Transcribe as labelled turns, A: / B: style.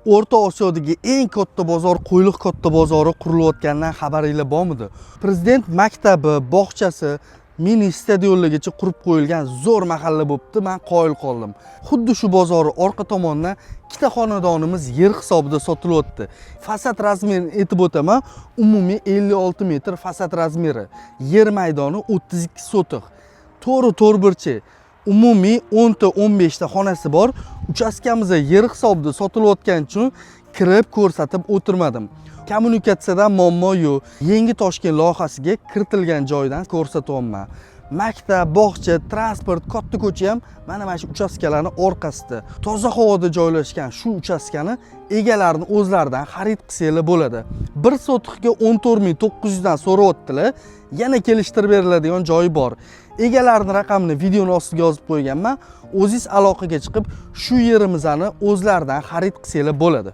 A: O'rta Osiyodagi eng katta bozor, Qo'yliq katta bozori qurilayotganidan xabaringlar bormidi? Prezident maktabi, bog'chasi, mini stadionlargacha qurib qo'yilgan zo'r mahalla bo'pti, men qoyil qoldim. Xuddi shu bozorning orqa tomonidan ikkita xonadonimiz yer hisobida sotilyapti. Fasad razmerini aytib o'taman, umumiy 56 metr fasad razmeri. Yer maydoni 32 sotiq. To'g'ri to'rtburchak. Umumiy 10 ta 15 ta xonasi bor. Uchastkamizda yer hisobida sotilayotgani uchun kirib ko'rsatib o'tirmadim. Kommunikatsiyadan muammo yo'q. Yangi Toshkent loyihasiga kiritilgan joydan ko'rsatyapman. Maktab, bog'cha, transport, katta ko'cha ham mana shu uchastkalarning orqasida. Toza havoda joylashgan shu uchastkani egalarini o'zlaridan xarid qilsanglar bo'ladi. 1 sotiqqa 14.900 dan so'rayaptilar. Yana kelishtirib beriladigan joyi bor. Egalarining raqamini videoning ostiga yozib qo'yganman. O'zingiz aloqaga chiqib, shu yerimizni o'zlaridan xarid qilsanglar bo'ladi.